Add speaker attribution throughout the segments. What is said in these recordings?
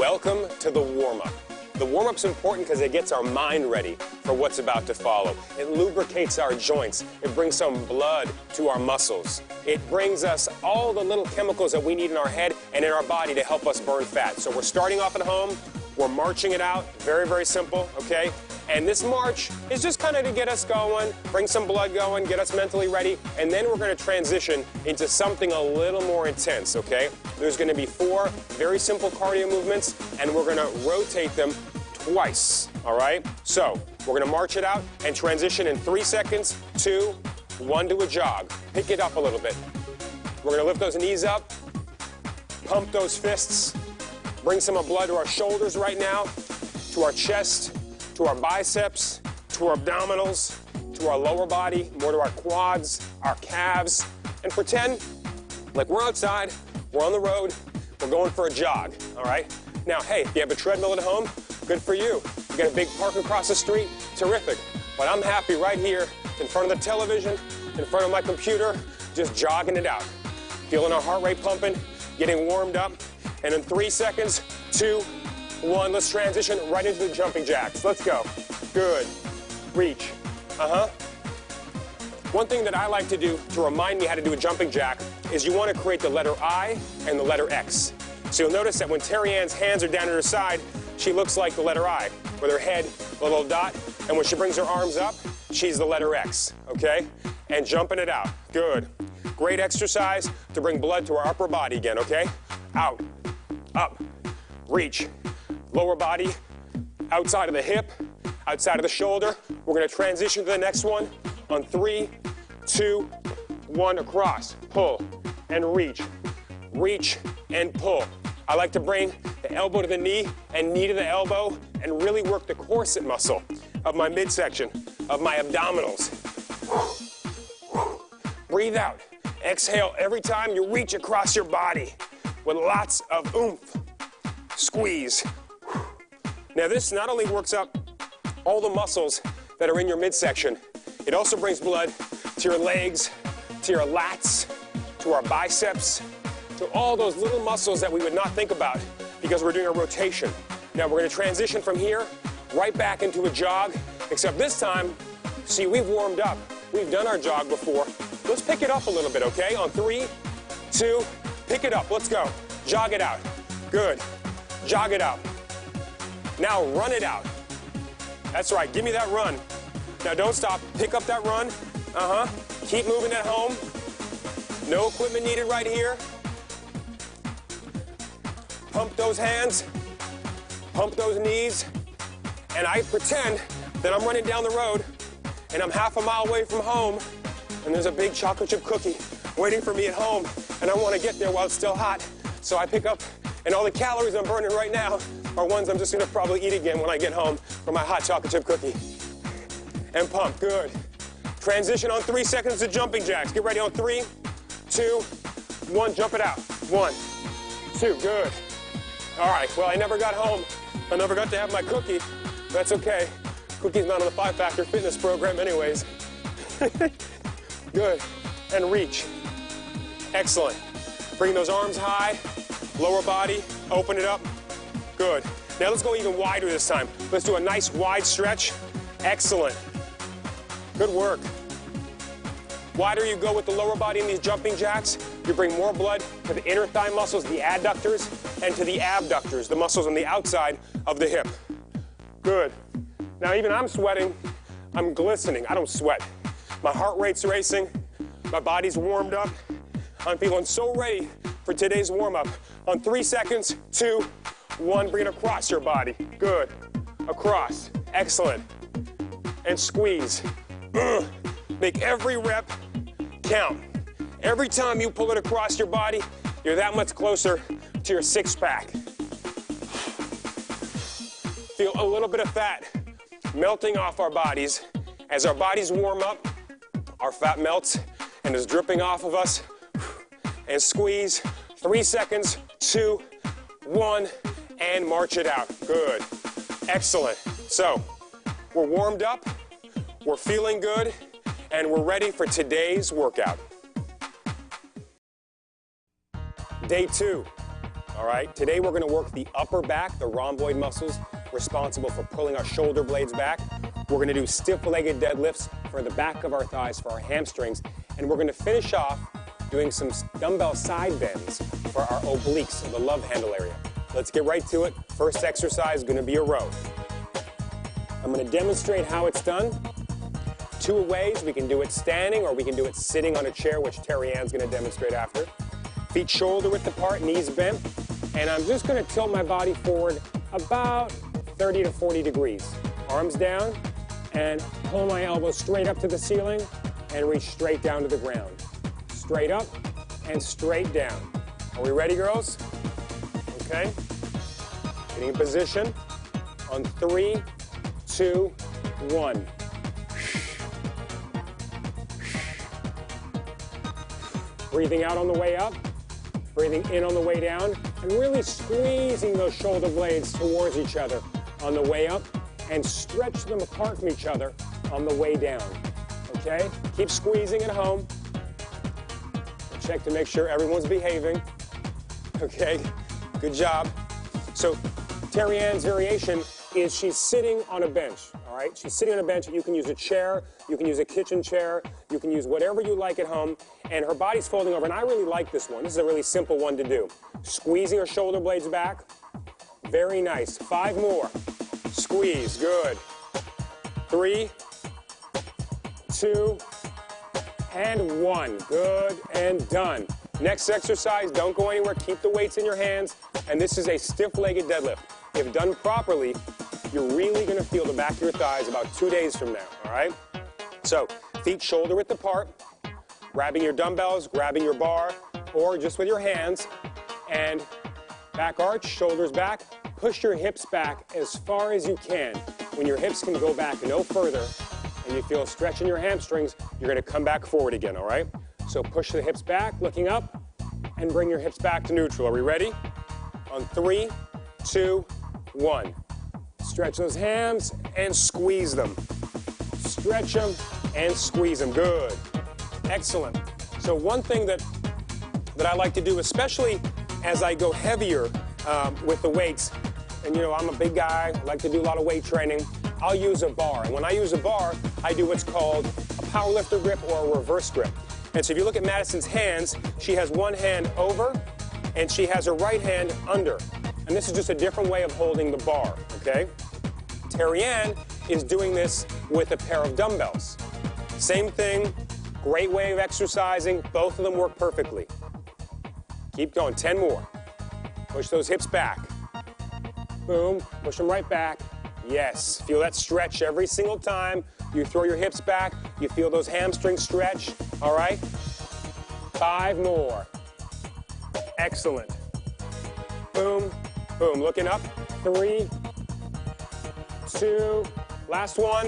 Speaker 1: Welcome to the warm-up. The warm-up's important because it gets our mind ready for what's about to follow. It lubricates our joints. It brings some blood to our muscles. It brings us all the little chemicals that we need in our head and in our body to help us burn fat. So we're starting off at home. We're marching it out. Very, very simple, okay? And this march is just kind of to get us going, bring some blood going, get us mentally ready, and then we're going to transition into something a little more intense, okay? There's going to be 4 very simple cardio movements, and we're going to rotate them twice, all right? So we're going to march it out and transition in 3 seconds, 2, 1 to a jog. Pick it up a little bit. We're going to lift those knees up, pump those fists, bring some of blood to our shoulders right now, to our chest, to our biceps, to our abdominals, to our lower body, more to our quads, our calves, and pretend like we're outside, we're on the road, we're going for a jog, all right? Now, hey, if you have a treadmill at home, good for you. You got a big park across the street, terrific. But I'm happy right here in front of the television, in front of my computer, just jogging it out. Feeling our heart rate pumping, getting warmed up, and in 3 seconds, 2, 1, let's transition right into the jumping jacks. Let's go. Good. Reach. One thing that I like to do to remind me how to do a jumping jack is you want to create the letter I and the letter X. So you'll notice that when Terry Ann's hands are down at her side, she looks like the letter I, with her head a little dot, and when she brings her arms up, she's the letter X, okay? And jumping it out. Good. Great exercise to bring blood to our upper body again, okay? Out, up, reach. Lower body, outside of the hip, outside of the shoulder. We're going to transition to the next one on 3, 2, 1, across. Pull and reach. Reach and pull. I like to bring the elbow to the knee and knee to the elbow and really work the corset muscle of my midsection, of my abdominals. Breathe out. Exhale every time you reach across your body with lots of oomph. Squeeze. Now this not only works up all the muscles that are in your midsection, it also brings blood to your legs, to your lats, to our biceps, to all those little muscles that we would not think about because we're doing a rotation. Now we're going to transition from here right back into a jog, except this time, see, we've warmed up. We've done our jog before. Let's pick it up a little bit, okay? On 3, 2, pick it up. Let's go. Jog it out. Good. Jog it out. Now run it out. That's right, give me that run. Now don't stop, pick up that run. Keep moving at home. No equipment needed right here. Pump those hands, pump those knees, and I pretend that I'm running down the road and I'm half a mile away from home and there's a big chocolate chip cookie waiting for me at home and I want to get there while it's still hot. So I pick up, and all the calories I'm burning right now are ones I'm just going to probably eat again when I get home from my hot chocolate chip cookie. And pump, good. Transition on 3 seconds to jumping jacks. Get ready on 3, 2, 1, jump it out. 1, 2, good. All right, well, I never got home. I never got to have my cookie. That's okay. Cookie's not on the 5 Factor fitness program anyways. Good, and reach. Excellent. Bring those arms high, lower body, open it up. Good. Now let's go even wider this time. Let's do a nice wide stretch. Excellent. Good work. Wider you go with the lower body in these jumping jacks, you bring more blood to the inner thigh muscles, the adductors, and to the abductors, the muscles on the outside of the hip. Good. Now even I'm sweating. I'm glistening. I don't sweat. My heart rate's racing. My body's warmed up. I'm feeling so ready for today's warm-up. On 3 seconds, 2, 1, bring it across your body. Good. Across. Excellent. And squeeze. Make every rep count. Every time you pull it across your body, you're that much closer to your 6-pack. Feel a little bit of fat melting off our bodies. As our bodies warm up, our fat melts and is dripping off of us. And squeeze. 3 seconds, 2, 1, and march it out. Good. Excellent. So, we're warmed up, we're feeling good, and we're ready for today's workout. Day 2. All right, today we're gonna work the upper back, the rhomboid muscles responsible for pulling our shoulder blades back. We're gonna do stiff-legged deadlifts for the back of our thighs, for our hamstrings, and we're gonna finish off doing some dumbbell side bends for our obliques, the love handle area. Let's get right to it. First exercise is gonna be a row. I'm gonna demonstrate how it's done. Two ways, we can do it standing or we can do it sitting on a chair, which Terry Ann's gonna demonstrate after. Feet shoulder width apart, knees bent, and I'm just gonna tilt my body forward about 30 to 40 degrees. Arms down, and pull my elbows straight up to the ceiling and reach straight down to the ground. Straight up and straight down. Are we ready, girls? Okay. Getting in position on 3, 2, 1. Breathing out on the way up, breathing in on the way down, and really squeezing those shoulder blades towards each other on the way up, and stretch them apart from each other on the way down. Okay? Keep squeezing at home. Check to make sure everyone's behaving. Okay? Good job. So Terry Ann's variation is she's sitting on a bench. All right? She's sitting on a bench. You can use a chair, you can use a kitchen chair, you can use whatever you like at home, and her body's folding over, and I really like this one. This is a really simple one to do. Squeezing her shoulder blades back. Very nice. 5 more. Squeeze. Good. 3, 2, and 1. Good and done. Next exercise, don't go anywhere. Keep the weights in your hands, and this is a stiff-legged deadlift. If done properly, you're really going to feel the back of your thighs about 2 days from now, all right? So, feet shoulder width apart, grabbing your dumbbells, grabbing your bar, or just with your hands, and back arch, shoulders back. Push your hips back as far as you can. When your hips can go back no further, and you feel a stretch in your hamstrings, you're going to come back forward again, all right? So push the hips back, looking up, and bring your hips back to neutral. Are we ready? On 3, 2, 1. Stretch those hams and squeeze them. Stretch them and squeeze them. Good. Excellent. So one thing that I like to do, especially as I go heavier with the weights, and you know, I'm a big guy, I like to do a lot of weight training, I'll use a bar. And when I use a bar, I do what's called a powerlifter grip or a reverse grip. And so if you look at Madison's hands, she has one hand over, and she has her right hand under. And this is just a different way of holding the bar, okay? Terry Ann is doing this with a pair of dumbbells. Same thing, great way of exercising. Both of them work perfectly. Keep going, 10 more. Push those hips back. Boom, push them right back. Yes, feel that stretch every single time. You throw your hips back, you feel those hamstrings stretch, all right? 5 more. Excellent. Boom, boom, looking up. 3, 2, last one.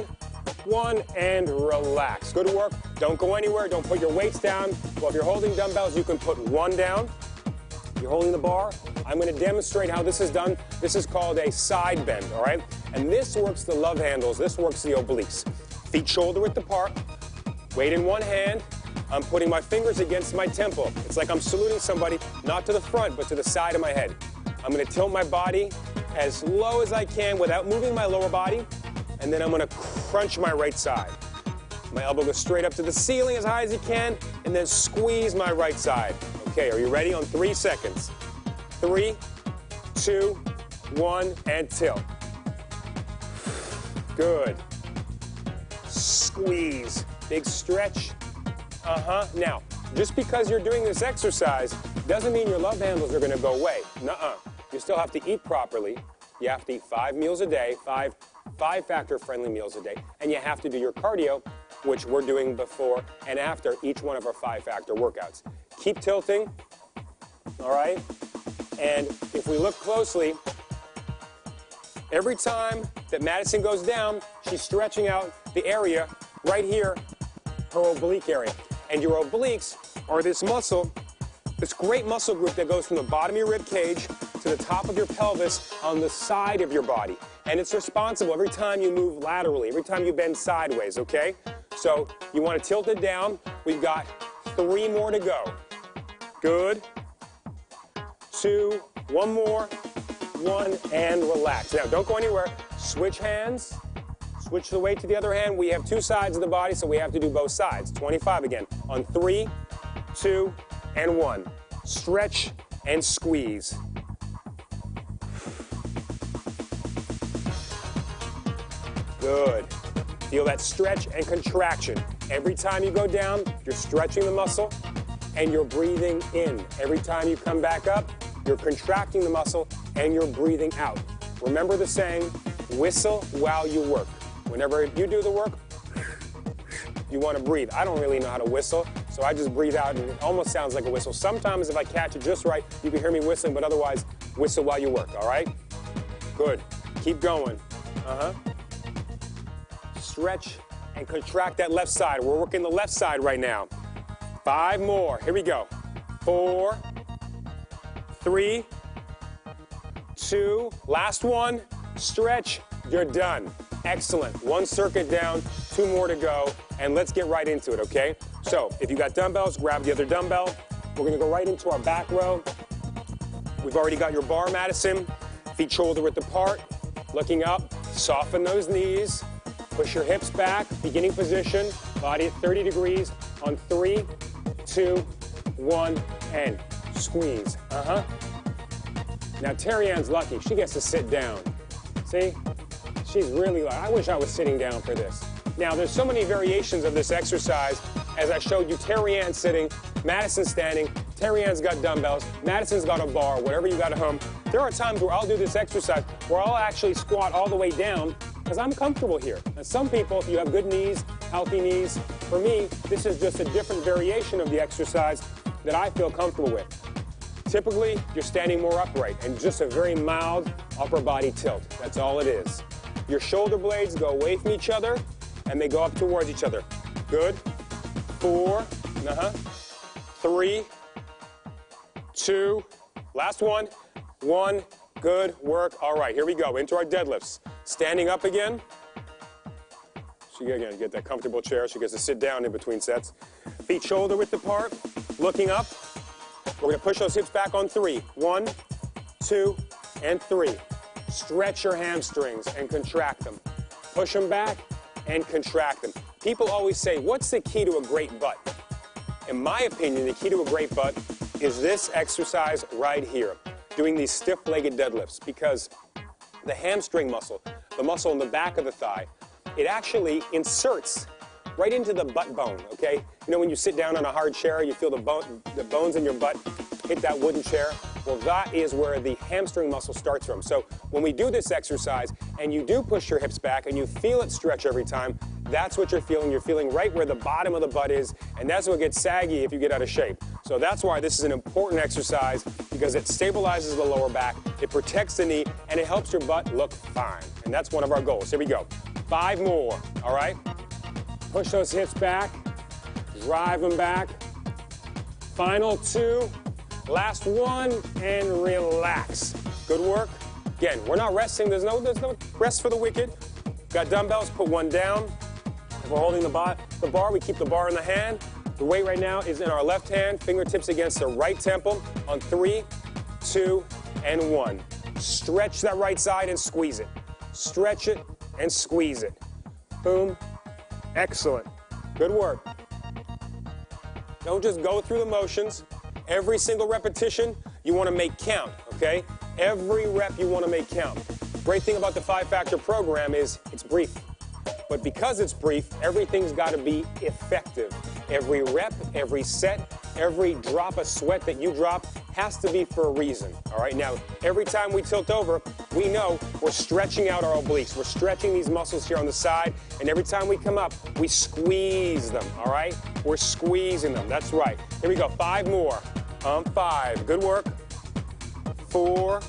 Speaker 1: 1, and relax. Good work. Don't go anywhere. Don't put your weights down. Well, if you're holding dumbbells, you can put 1 down. You're holding the bar. I'm going to demonstrate how this is done. This is called a side bend, all right? And this works the love handles. This works the obliques. Feet shoulder width apart. Weight in one hand. I'm putting my fingers against my temple. It's like I'm saluting somebody, not to the front, but to the side of my head. I'm going to tilt my body as low as I can without moving my lower body. And then I'm going to crunch my right side. My elbow goes straight up to the ceiling as high as you can, and then squeeze my right side. Okay, are you ready? On 3 seconds. 3, 2, 1, and tilt. Good. Squeeze. Big stretch. Now, just because you're doing this exercise doesn't mean your love handles are going to go away. Nuh-uh. You still have to eat properly. You have to eat 5 meals a day, 5 five-factor friendly meals a day, and you have to do your cardio, which we're doing before and after each one of our 5-factor workouts. Keep tilting, all right? And if we look closely, every time that Madison goes down, she's stretching out the area right here, her oblique area. And your obliques are this muscle, this great muscle group that goes from the bottom of your rib cage to the top of your pelvis on the side of your body. And it's responsible every time you move laterally, every time you bend sideways, okay? So you want to tilt it down. We've got 3 more to go. Good. 2, One more, one, and relax. Now, don't go anywhere. Switch hands. Switch the weight to the other hand. We have two sides of the body, so we have to do both sides. 25 again. On 3, 2, and 1. Stretch and squeeze. Good. Feel that stretch and contraction. Every time you go down, you're stretching the muscle and you're breathing in. Every time you come back up, you're contracting the muscle and you're breathing out. Remember the saying, whistle while you work. Whenever you do the work, you want to breathe. I don't really know how to whistle, so I just breathe out and it almost sounds like a whistle. Sometimes if I catch it just right, you can hear me whistling, but otherwise, whistle while you work, all right? Good. Keep going. Stretch and contract that left side. We're working the left side right now. 5 more. Here we go. 4, 3, 2, last one. Stretch. You're done. Excellent. 1 circuit down, 2 more to go, and let's get right into it, okay? So, if you got dumbbells, grab the other dumbbell. We're gonna go right into our back row. We've already got your bar, Madison. Feet shoulder width apart, looking up, soften those knees, push your hips back, beginning position, body at 30 degrees, on 3, 2, 1, and squeeze, Now, Terry Ann's lucky, she gets to sit down. See? She's really like, I wish I was sitting down for this. Now, there's so many variations of this exercise. As I showed you, Terry Ann sitting, Madison standing, Terry Ann's got dumbbells, Madison's got a bar, whatever you got at home. There are times where I'll do this exercise where I'll actually squat all the way down because I'm comfortable here. And some people, if you have good knees, healthy knees, for me, this is just a different variation of the exercise that I feel comfortable with. Typically, you're standing more upright and just a very mild upper body tilt. That's all it is. Your shoulder blades go away from each other and they go up towards each other. Good. 4, 3, 2, last one, 1, good work. All right, here we go, into our deadlifts. Standing up again. She again get that comfortable chair. She gets to sit down in between sets. Feet shoulder width apart, looking up. We're gonna push those hips back on 3. 1, 2, and 3. Stretch your hamstrings and contract them. Push them back and contract them. People always say, what's the key to a great butt? In my opinion, the key to a great butt is this exercise right here, doing these stiff-legged deadlifts, because the hamstring muscle, the muscle in the back of the thigh, it actually inserts right into the butt bone, okay? You know when you sit down on a hard chair, you feel the bones in your butt hit that wooden chair? Well, that is where the hamstring muscle starts from. So when we do this exercise and you do push your hips back and you feel it stretch every time, that's what you're feeling. You're feeling right where the bottom of the butt is, and that's what gets saggy if you get out of shape. So that's why this is an important exercise, because it stabilizes the lower back, it protects the knee, and it helps your butt look fine. And that's one of our goals. Here we go. 5 more, all right? Push those hips back, drive them back. Final 2, last 1, and relax. Good work. Again, we're not resting. There's no rest for the wicked. Got dumbbells, put 1 down. If we're holding the bar, we keep the bar in the hand. The weight right now is in our left hand, fingertips against the right temple on 3, 2, and 1. Stretch that right side and squeeze it. Stretch it and squeeze it. Boom. Excellent. Good work. Don't just go through the motions. Every single repetition, you want to make count, okay? Every rep you want to make count. Great thing about the 5-Factor program is it's brief. But because it's brief, everything's got to be effective. Every rep, every set, every drop of sweat that you drop has to be for a reason, all right? Now, every time we tilt over, we know we're stretching out our obliques. We're stretching these muscles here on the side, and every time we come up, we squeeze them, all right? We're squeezing them, that's right. Here we go, 5 more. 5, good work. 4,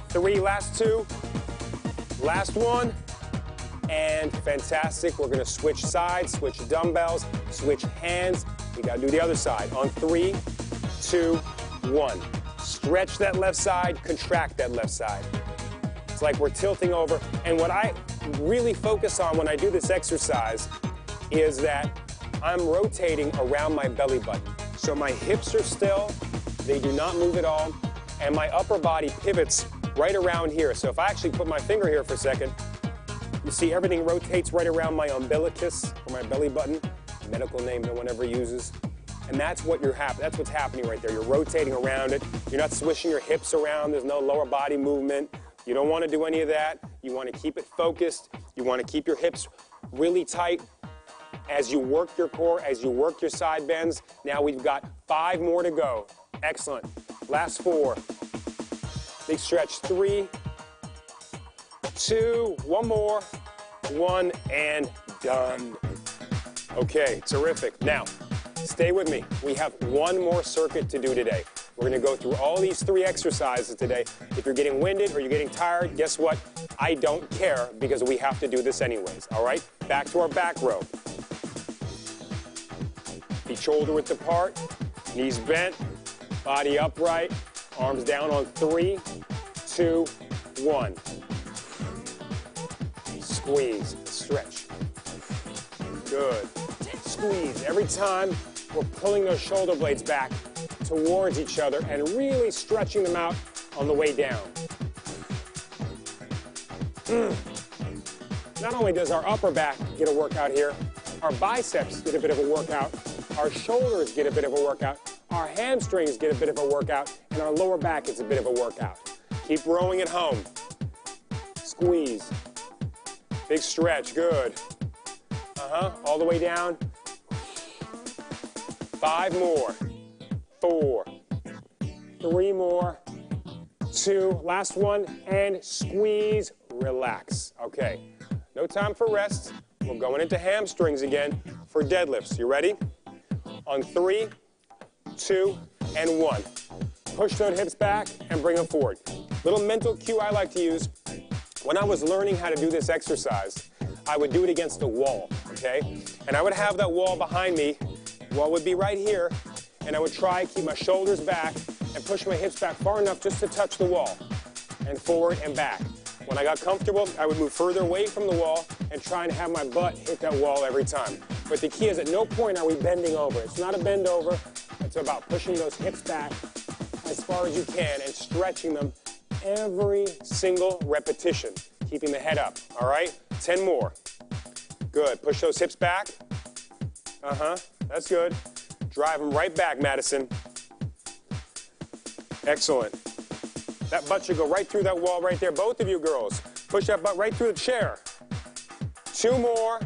Speaker 1: 3, last 2, last 1. And fantastic. We're going to switch sides, switch dumbbells, switch hands. We got to do the other side on 3, 2, 1. Stretch that left side, contract that left side. It's like we're tilting over. And what I really focus on when I do this exercise is that I'm rotating around my belly button. So my hips are still, they do not move at all. and my upper body pivots right around here. So if I actually put my finger here for a second, you see everything rotates right around my umbilicus, or my belly button, medical name no one ever uses. And that's that's what's happening right there. You're rotating around it. You're not swishing your hips around. There's no lower body movement. You don't want to do any of that. You want to keep it focused. You want to keep your hips really tight as you work your core, as you work your side bends. Now we've got 5 more to go. Excellent. Last 4. Big stretch. 3, 2, 1 more. 1 and done. Okay, terrific. Now, stay with me. We have 1 more circuit to do today. We're going to go through all these 3 exercises today. If you're getting winded or you're getting tired, guess what? I don't care because we have to do this anyways, all right? Back to our back row. Feet shoulder width apart, knees bent, body upright, arms down on 3, 2, 1. Squeeze, stretch. Good. Squeeze. Every time we're pulling those shoulder blades back towards each other and really stretching them out on the way down. Not only does our upper back get a workout here, our biceps get a bit of a workout, our shoulders get a bit of a workout, our hamstrings get a bit of a workout, and our lower back gets a bit of a workout. Keep rowing at home. Squeeze. Big stretch, good. All the way down. 5 more. 4. 3 more. 2. Last one. And squeeze. Relax. Okay. No time for rest. We're going into hamstrings again for deadlifts. You ready? On 3, 2, and 1. Push those hips back and bring them forward. Little mental cue I like to use. When I was learning how to do this exercise, I would do it against a wall, okay? And I would have that wall behind me. Wall would be right here, and I would try to keep my shoulders back and push my hips back far enough just to touch the wall, and forward and back. When I got comfortable, I would move further away from the wall and try and have my butt hit that wall every time. But the key is at no point are we bending over. It's not a bend over. It's about pushing those hips back as far as you can and stretching them every single repetition, keeping the head up, all right? 10 more. Good. Push those hips back. That's good. Drive them right back, Madison. Excellent. That butt should go right through that wall right there. Both of you girls, push that butt right through the chair. 2 more.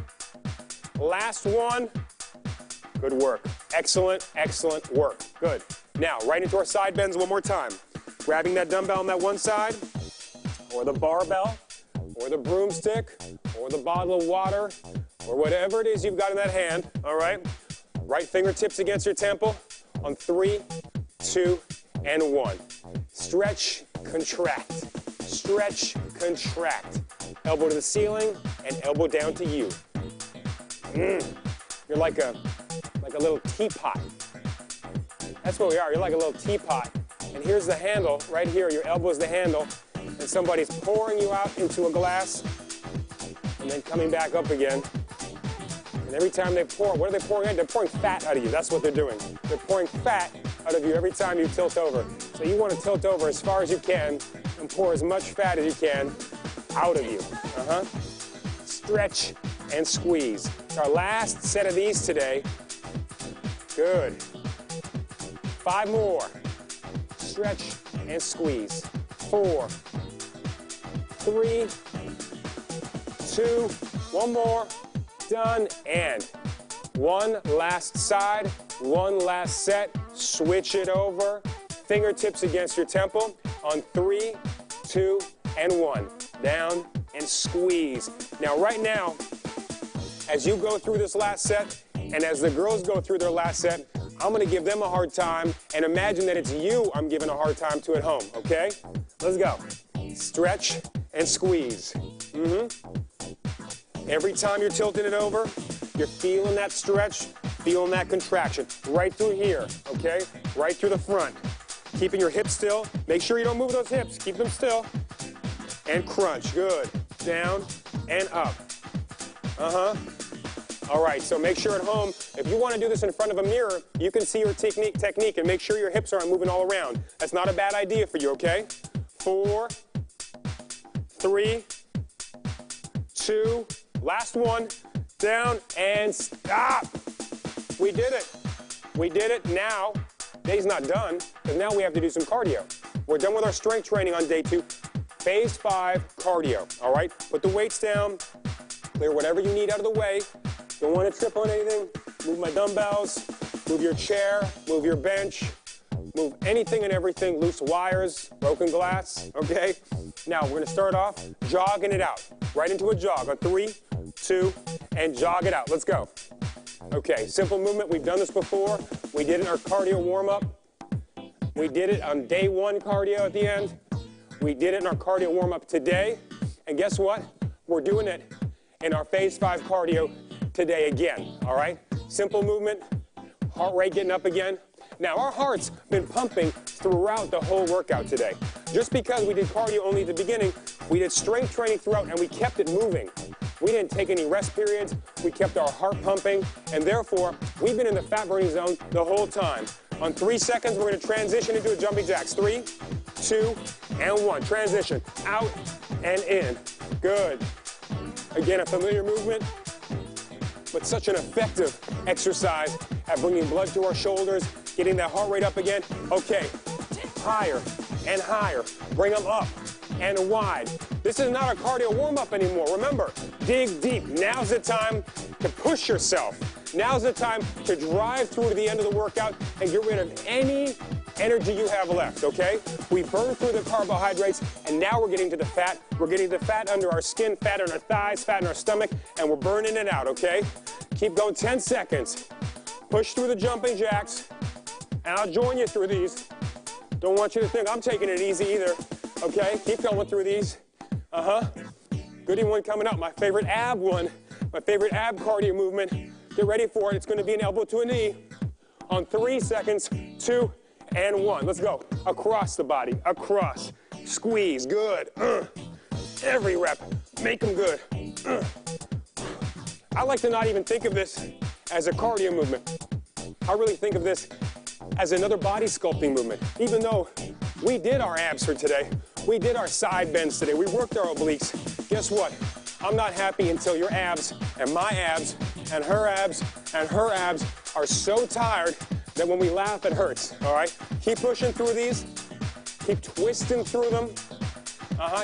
Speaker 1: Last one. Good work. Excellent, excellent work. Good. Now, right into our side bends one more time. Grabbing that dumbbell on that one side, or the barbell, or the broomstick, or the bottle of water, or whatever it is you've got in that hand, all right? Right fingertips against your temple on 3, 2, and 1. Stretch, contract. Stretch, contract. Elbow to the ceiling and elbow down to you. You're like a little teapot. That's what we are. You're like a little teapot. And here's the handle right here. Your elbow is the handle. And somebody's pouring you out into a glass and then coming back up again. And every time they pour, what are they pouring out? They're pouring fat out of you. That's what they're doing. They're pouring fat out of you every time you tilt over. So you want to tilt over as far as you can and pour as much fat as you can out of you. Stretch and squeeze. It's our last set of these today. Good. 5 more. Stretch and squeeze. 4, 3, 2, 1 more. Done. And 1 last side, 1 last set. Switch it over. Fingertips against your temple on 3, 2, and 1. Down and squeeze. Now, right now, as you go through this last set, and as the girls go through their last set, I'm going to give them a hard time, and imagine that it's you I'm giving a hard time to at home, okay? Let's go. Stretch and squeeze. Every time you're tilting it over, you're feeling that stretch, feeling that contraction. Right through here, okay? Right through the front. Keeping your hips still. Make sure you don't move those hips. Keep them still. And crunch. Good. Down and up. All right, so make sure at home, if you want to do this in front of a mirror, you can see your technique and make sure your hips aren't moving all around. That's not a bad idea for you, okay? 4, 3, 2, last one, down and stop. We did it. We did it. Now, day's not done, because now we have to do some cardio. We're done with our strength training on day 2. Phase 5 cardio, all right? Put the weights down, clear whatever you need out of the way. Don't want to trip on anything. Move my dumbbells, move your chair, move your bench, move anything and everything, loose wires, broken glass, okay? Now, we're going to start off jogging it out. Right into a jog on 3, 2, and jog it out. Let's go. Okay, simple movement. We've done this before. We did it in our cardio warm-up. We did it on day 1 cardio at the end. We did it in our cardio warm-up today. And guess what? We're doing it in our phase 5 cardio today again, all right? Simple movement, heart rate getting up again. Now, our heart's been pumping throughout the whole workout today. Just because we did cardio only at the beginning, we did strength training throughout, and we kept it moving. We didn't take any rest periods. We kept our heart pumping, and therefore, we've been in the fat burning zone the whole time. On 3 seconds, we're going to transition into a jumping jacks. 3, 2, and 1. Transition, out and in. Good. Again, a familiar movement, but such an effective exercise at bringing blood to our shoulders, getting that heart rate up again. Okay, higher and higher. Bring them up and wide. This is not a cardio warm-up anymore. Remember, dig deep. Now's the time to push yourself. Now's the time to drive through to the end of the workout and get rid of any energy you have left, okay? We burned through the carbohydrates, and now we're getting to the fat. We're getting the fat under our skin, fat on our thighs, fat in our stomach, and we're burning it out, okay? Keep going 10 seconds. Push through the jumping jacks, and I'll join you through these. Don't want you to think I'm taking it easy either, okay? Keep going through these. Goodie one coming up, my favorite ab one, my favorite ab cardio movement. Get ready for it. It's going to be an elbow to a knee on 3 seconds, 2, and 1. Let's go. Across the body, across. Squeeze, good. Every rep, make them good. I like to not even think of this as a cardio movement. I really think of this as another body sculpting movement. Even though we did our abs for today, we did our side bends today, we worked our obliques. Guess what? I'm not happy until your abs and my abs and her abs and her abs are so tired that when we laugh, it hurts, all right? Keep pushing through these. Keep twisting through them.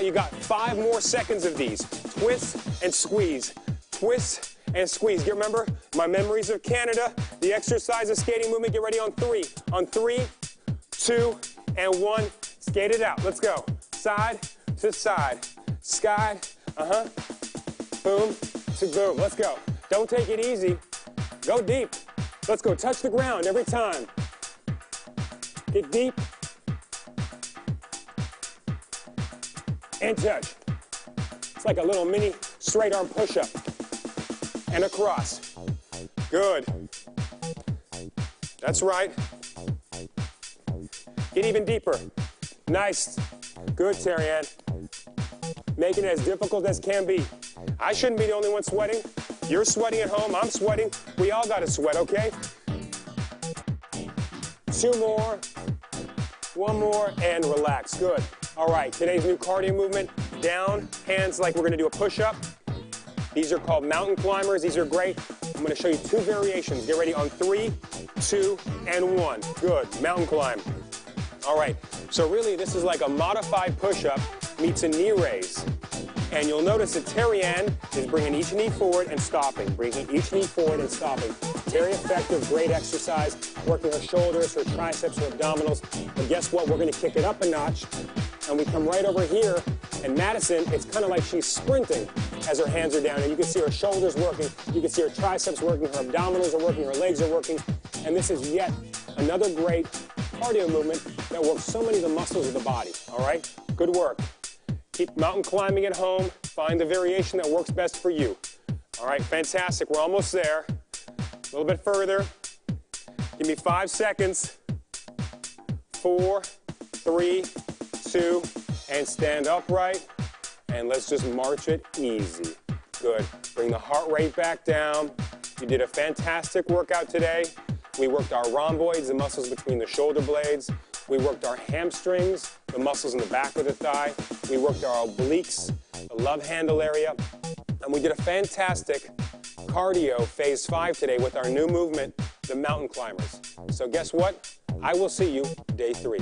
Speaker 1: You got 5 more seconds of these. Twist and squeeze. Twist and squeeze. You remember my memories of Canada, the exercise of skating movement. Get ready on 3. On 3, 2, and 1. Skate it out. Let's go. Side to side. Side. Boom to boom. Let's go. Don't take it easy. Go deep. Let's go. Touch the ground every time. Get deep. And touch. It's like a little mini straight arm push-up. And across. Good. That's right. Get even deeper. Nice. Good, Terry Ann. Make it as difficult as can be. I shouldn't be the only one sweating. You're sweating at home. I'm sweating. We all got to sweat, okay? 2 more. 1 more, and relax. Good. All right, today's new cardio movement. Down, hands like we're going to do a push-up. These are called mountain climbers. These are great. I'm going to show you 2 variations. Get ready on 3, 2, and 1. Good. Mountain climb. All right. So really, this is like a modified push-up meets a knee raise. And you'll notice that Terry Ann is bringing each knee forward and stopping. Bringing each knee forward and stopping. Very effective, great exercise. Working her shoulders, her triceps, her abdominals. But guess what? We're going to kick it up a notch. And we come right over here. And Madison, it's kind of like she's sprinting as her hands are down. And you can see her shoulders working. You can see her triceps working. Her abdominals are working. Her legs are working. And this is yet another great cardio movement that works so many of the muscles of the body. All right? Good work. Keep mountain climbing at home. Find the variation that works best for you. All right, fantastic. We're almost there. A little bit further. Give me 5 seconds. 4, 3, 2, and stand upright. And let's just march it easy. Good. Bring the heart rate back down. You did a fantastic workout today. We worked our rhomboids, the muscles between the shoulder blades. We worked our hamstrings, the muscles in the back of the thigh. We worked our obliques, the love handle area. And we did a fantastic cardio phase 5 today with our new movement, the mountain climbers. So guess what? I will see you day 3.